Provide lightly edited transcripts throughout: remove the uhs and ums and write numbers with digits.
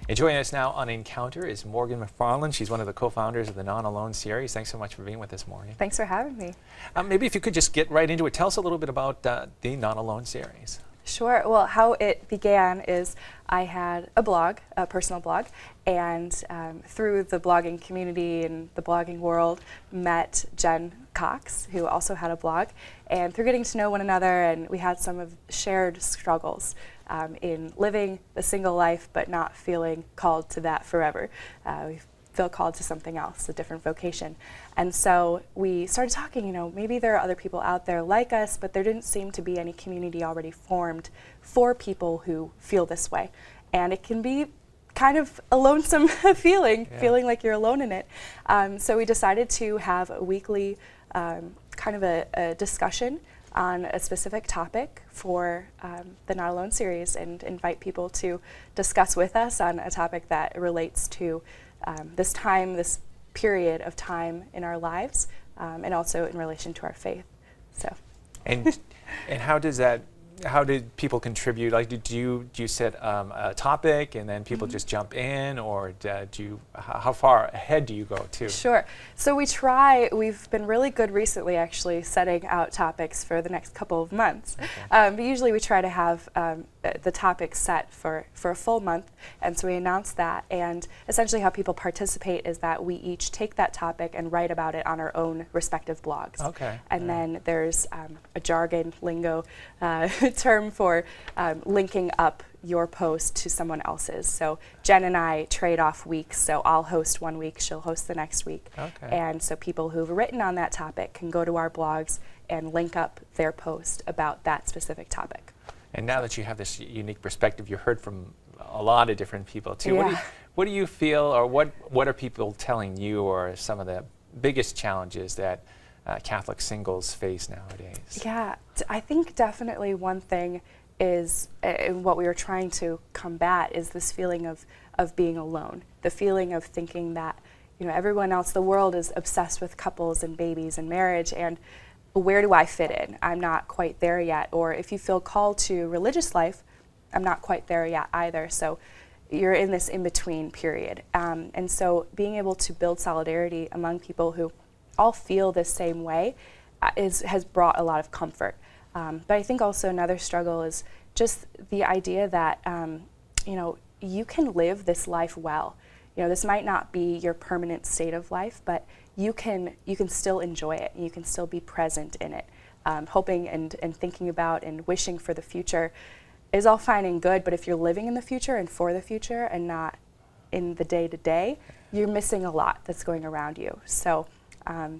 And joining us now on Encounter is Morgan McFarlin. She's one of the co-founders of the Non Alone series. Thanks so much for being with us, Morgan. Thanks for having me. Maybe if you could just get right into it, tell us a little bit about the Non Alone series. Sure. Well, how it began is I had a blog, a personal blog, and through the blogging community and the blogging world, met Jen Cox, who also had a blog. And through getting to know one another, and we had some of shared struggles in living a single life, but not feeling called to that forever. We feel called to something else, a different vocation. And so we started talking, maybe there are other people out there like us, but there didn't seem to be any community already formed for people who feel this way. And it can be kind of a lonesome feeling like you're alone in it. So we decided to have a weekly kind of a discussion on a specific topic for the Not Alone series and invite people to discuss with us on a topic that relates to this period of time in our lives, and also in relation to our faith. So, and how did people contribute? Like, do you set a topic and then people just jump in, or how far ahead do you go too? Sure. So we've been really good recently actually setting out topics for the next couple of months. Okay. But usually we try to have the topic set for a full month, and so we announce that, and essentially how people participate is that we each take that topic and write about it on our own respective blogs. Okay. And then there's a jargon lingo term for linking up your post to someone else's. So Jen and I trade off weeks, so I'll host one week, she'll host the next week. Okay. And so people who've written on that topic can go to our blogs and link up their post about that specific topic. And now that you have this unique perspective, you heard from a lot of different people too. Yeah. What do you feel, or what are people telling you are some of the biggest challenges that Catholic singles face nowadays? Yeah, I think definitely one thing is, what we were trying to combat is this feeling of being alone, the feeling of thinking that everyone else, the world is obsessed with couples and babies and marriage, and where do I fit in? I'm not quite there yet. Or if you feel called to religious life, I'm not quite there yet either. So you're in this in-between period. And so being able to build solidarity among people who all feel the same way has brought a lot of comfort. But I think also another struggle is just the idea that you can live this life well. This might not be your permanent state of life, but you can still enjoy it. You can still be present in it. Hoping and thinking about and wishing for the future is all fine and good, but if you're living in the future and for the future and not in the day-to-day, you're missing a lot that's going around you. So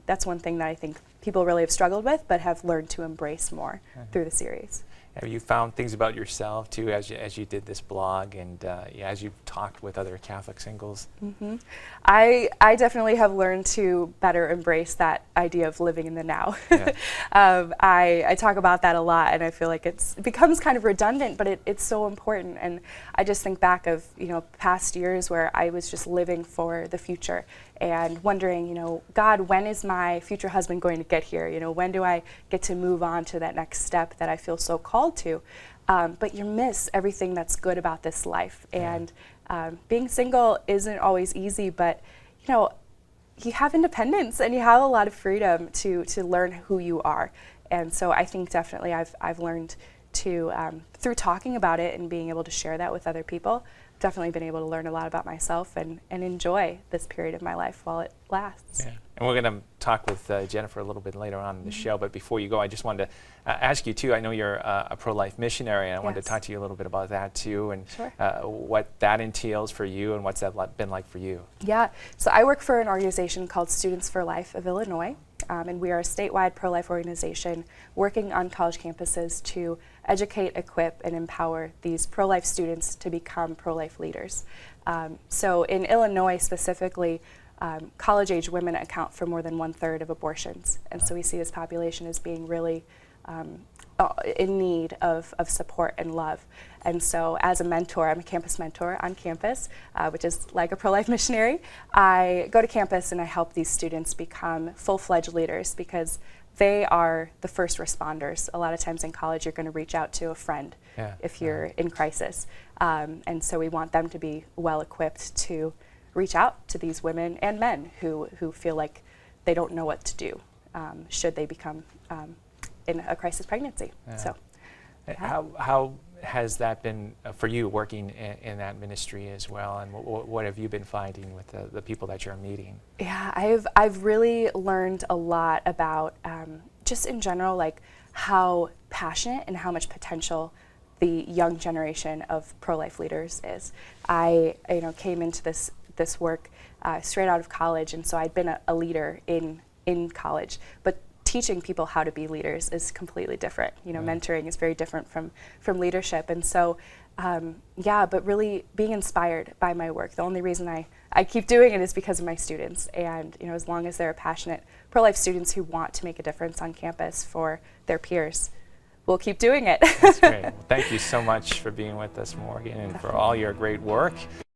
that's one thing that I think people really have struggled with, but have learned to embrace more through the series. Have you found things about yourself too as you did this blog and as you've talked with other Catholic singles? Mm-hmm. I definitely have learned to better embrace that idea of living in the now. Yeah. I talk about that a lot, and I feel like it becomes kind of redundant, but it's so important. And I just think back of past years where I was just living for the future and wondering, God, when is my future husband going to get here? When do I get to move on to that next step that I feel so called to? But you miss everything that's good about this life. And being single isn't always easy, but you have independence and you have a lot of freedom to learn who you are. And so I think definitely I've learned to, through talking about it and being able to share that with other people, definitely been able to learn a lot about myself and enjoy this period of my life while it lasts. Yeah. And we're going to talk with Jennifer a little bit later on in the show, but before you go, I just wanted to ask you too, I know you're a Prolife missionary, and I wanted to talk to you a little bit about that too, and what that entails for you and what's that been like for you. Yeah, so I work for an organization called Students for Life of Illinois, and we are a statewide pro-life organization working on college campuses to educate, equip, and empower these pro-life students to become pro-life leaders. So in Illinois specifically, college-age women account for more than 1/3 of abortions, and so we see this population as being really in need of support and love. And so as a mentor, I'm a campus mentor on campus, which is like a pro-life missionary. I go to campus and I help these students become full-fledged leaders, because they are the first responders. A lot of times in college, you're going to reach out to a friend if you're in crisis. And so we want them to be well equipped to reach out to these women and men who feel like they don't know what to do should they become in a crisis pregnancy. So, how has that been for you working in that ministry as well, and what have you been finding with the people that you're meeting? Yeah, I've really learned a lot about just in general, like how passionate and how much potential the young generation of pro-life leaders is. I came into this work straight out of college, and so I'd been a leader in college, but teaching people how to be leaders is completely different. Mentoring is very different from leadership. And so, but really being inspired by my work. The only reason I keep doing it is because of my students. And, as long as there are passionate pro-life students who want to make a difference on campus for their peers, we'll keep doing it. That's great. Well, thank you so much for being with us, Morgan, and for all your great work.